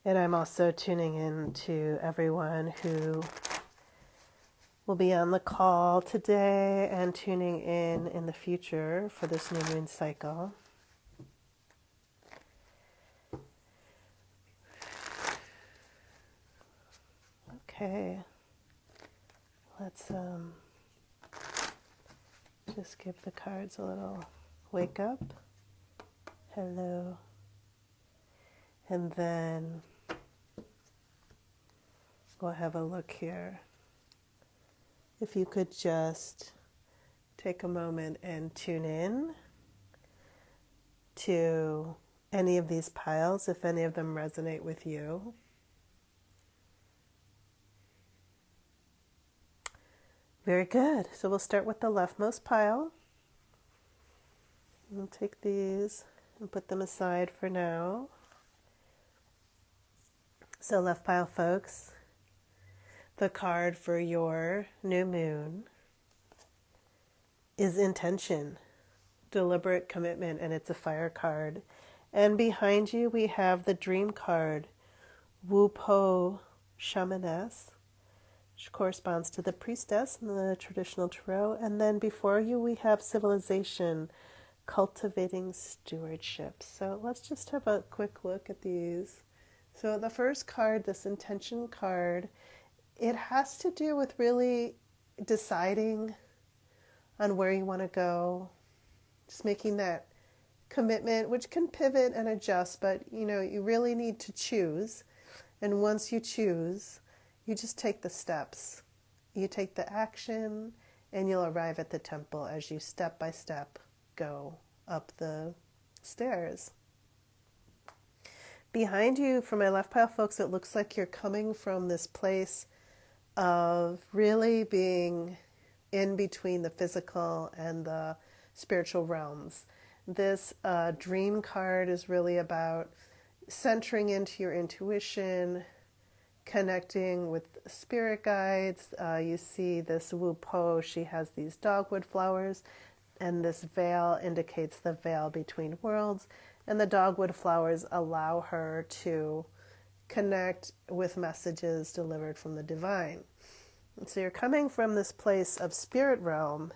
And I'm also tuning in to everyone who will be on the call today and tuning in the future for this new moon cycle. Okay, let's just give the cards a little wake up. Hello. And then we'll have a look here. If you could just take a moment and tune in to any of these piles, if any of them resonate with you. Very good. So we'll start with the leftmost pile. We'll take these and put them aside for now. So left pile folks, the card for your new moon is intention, deliberate commitment, and it's a fire card. And behind you we have the dream card, WuPo Shamaness, which corresponds to the priestess in the traditional tarot. And then before you we have civilization, cultivating stewardship. So let's just have a quick look at these. So the first card, this intention card, it has to do with really deciding on where you want to go, just making that commitment, which can pivot and adjust, but you really need to choose. And once you choose, you just take the steps. You take the action and you'll arrive at the temple as you step by step go up the stairs. Behind you, for my left pile folks, it looks like you're coming from this place of really being in between the physical and the spiritual realms. This dream card is really about centering into your intuition, connecting with spirit guides. You see this WuPo, she has these dogwood flowers, and this veil indicates the veil between worlds. And the dogwood flowers allow her to connect with messages delivered from the divine. And so you're coming from this place of spirit realm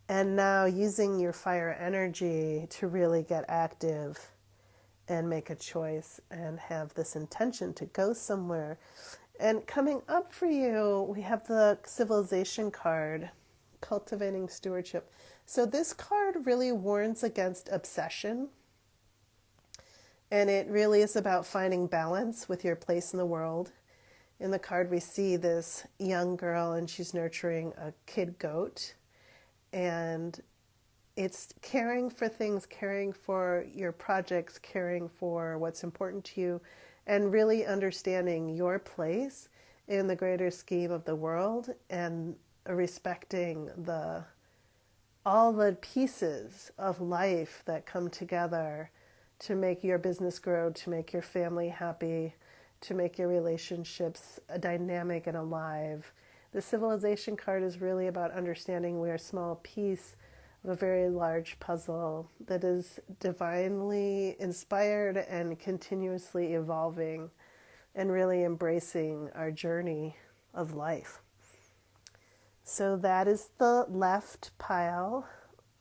and now using your fire energy to really get active and make a choice and have this intention to go somewhere. And coming up for you, we have the civilization card, cultivating stewardship. So this card really warns against obsession. And it really is about finding balance with your place in the world. In the card, we see this young girl and she's nurturing a kid goat. And it's caring for things, caring for your projects, caring for what's important to you, and really understanding your place in the greater scheme of the world and respecting all the pieces of life that come together to make your business grow, to make your family happy, to make your relationships dynamic and alive. The civilization card is really about understanding we're a small piece of a very large puzzle that is divinely inspired and continuously evolving and really embracing our journey of life. So that is the left pile,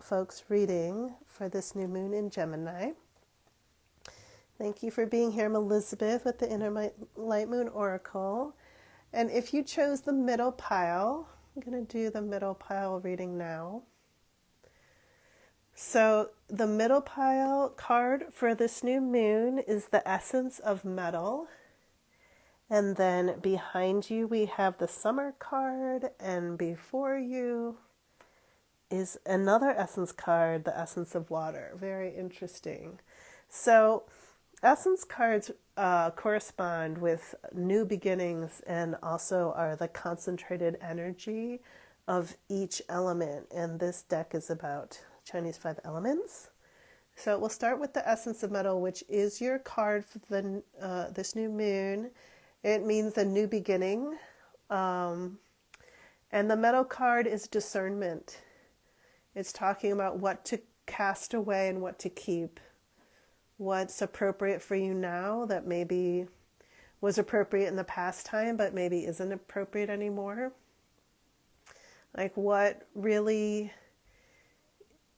folks, reading for this new moon in Gemini. Thank you for being here. I'm Elizabeth with the Inner Light Moon Oracle. And if you chose the middle pile, I'm going to do the middle pile reading now. So the middle pile card for this new moon is the essence of metal. And then behind you we have the summer card, and before you is another essence card, the essence of water. Very interesting. So essence cards correspond with new beginnings and also are the concentrated energy of each element. And this deck is about Chinese 5 elements. So we'll start with the essence of metal, which is your card for this new moon. It means a new beginning. And the metal card is discernment. It's talking about what to cast away and what to keep. What's appropriate for you now that maybe was appropriate in the past time, but maybe isn't appropriate anymore. Like, what really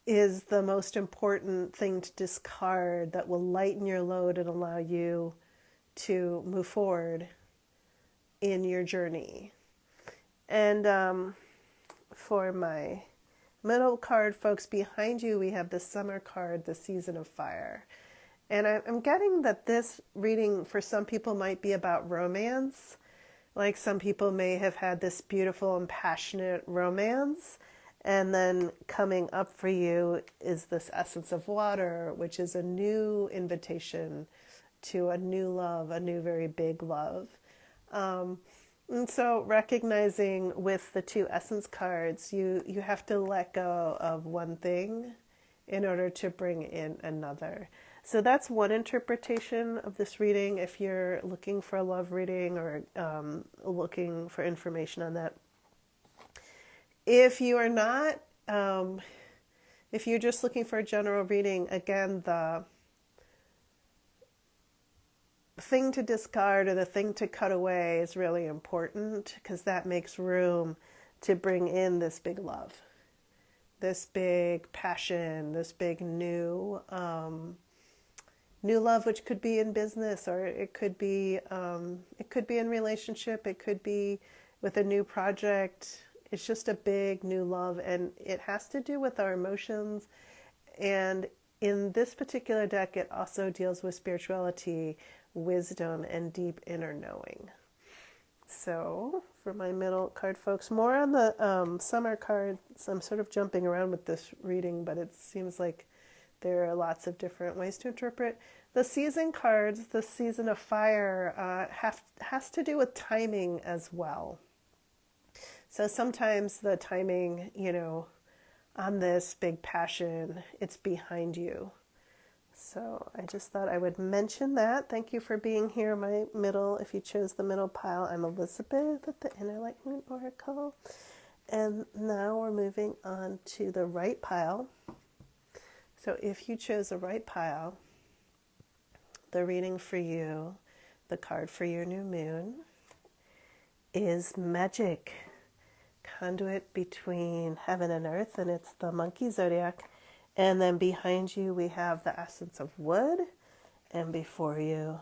is the most important thing to discard that will lighten your load and allow you to move forward in your journey. And for my middle card, folks, behind you we have the summer card, the season of fire. And I'm getting that this reading for some people might be about romance. Like, some people may have had this beautiful and passionate romance, and then coming up for you is this essence of water, which is a new invitation to a new love, a new very big love. And so recognizing with the two essence cards, you have to let go of one thing in order to bring in another. So that's one interpretation of this reading if you're looking for a love reading or looking for information on that. If you are not, if you're just looking for a general reading, again, the thing to discard or the thing to cut away is really important, because that makes room to bring in this big love, this big passion, this big new love, which could be in business, or it could be in relationship, it could be with a new project. It's just a big new love, and it has to do with our emotions. And in this particular deck, it also deals with spirituality, wisdom, and deep inner knowing. So for my middle card, folks, more on the summer cards. I'm sort of jumping around with this reading, but it seems like there are lots of different ways to interpret. The season cards, the season of fire, has to do with timing as well. So sometimes the timing, on this big passion, it's behind you. So I just thought I would mention that. Thank you for being here, my middle. If you chose the middle pile, I'm Elizabeth at the Inner Enlightenment Oracle. And now we're moving on to the right pile. So if you chose the right pile, the reading for you, the card for your new moon, is Magick, conduit between heaven and earth, and it's the monkey zodiac. And then behind you we have the essence of wood, and before you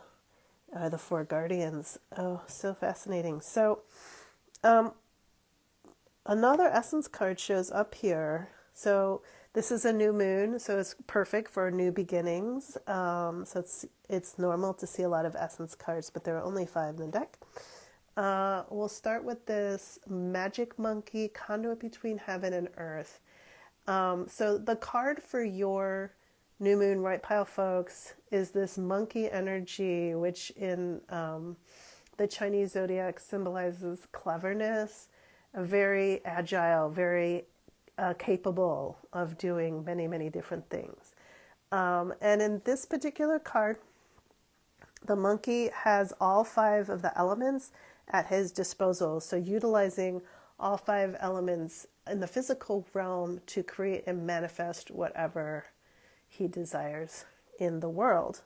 are the four guardians. Oh, so fascinating. So another essence card shows up here. So this is a new moon, so it's perfect for new beginnings. So it's normal to see a lot of essence cards, but there are only 5 in the deck. We'll start with this Magick monkey, conduit between heaven and earth. So the card for your new moon right pile, folks, is this monkey energy, which in the Chinese zodiac symbolizes cleverness, a very agile, very capable of doing many, many different things. And in this particular card, the monkey has all 5 of the elements at his disposal. So utilizing all 5 elements in the physical realm to create and manifest whatever he desires in the world.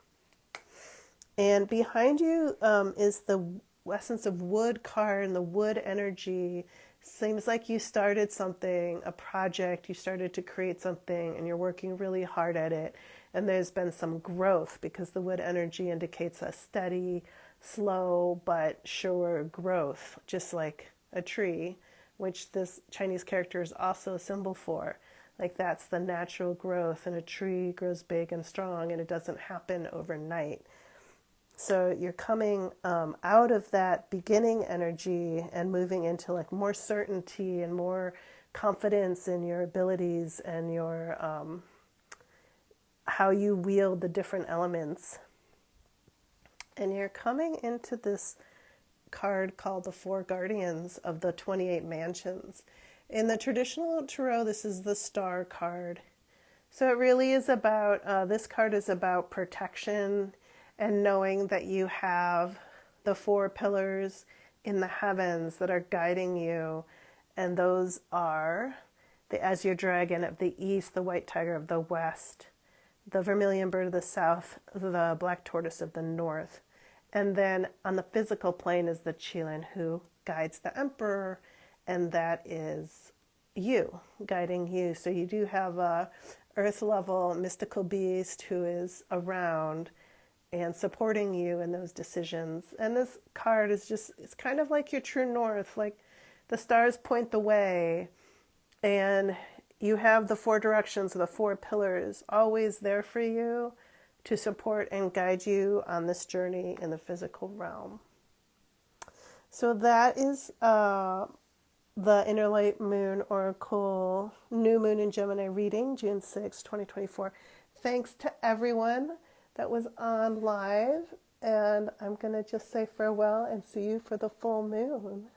And behind you is the essence of wood card, and the wood energy. Seems like you started something, a project, you started to create something, and you're working really hard at it. And there's been some growth, because the wood energy indicates a steady, slow, but sure growth, just like a tree, which this Chinese character is also a symbol for. Like, that's the natural growth, and a tree grows big and strong, and it doesn't happen overnight. So you're coming out of that beginning energy and moving into like more certainty and more confidence in your abilities and your how you wield the different elements. And you're coming into this card called the Four Guardians of the 28 Mansions. In the traditional tarot, this is the Star card. So it really is about, this card is about protection and knowing that you have the 4 pillars in the heavens that are guiding you. And those are the azure dragon of the east, the white tiger of the west, the vermilion bird of the south, the black tortoise of the north. And then on the physical plane is the Qilin, who guides the emperor, and that is you, guiding you. So you do have a earth level mystical beast who is around and supporting you in those decisions. And this card is just, it's kind of like your true north, like the stars point the way, and you have the four directions, the four pillars, always there for you to support and guide you on this journey in the physical realm. So that is the Inner Light Moon Oracle New Moon in Gemini reading, June 6, 2024. Thanks to everyone that was on live, and I'm going to just say farewell and see you for the full moon.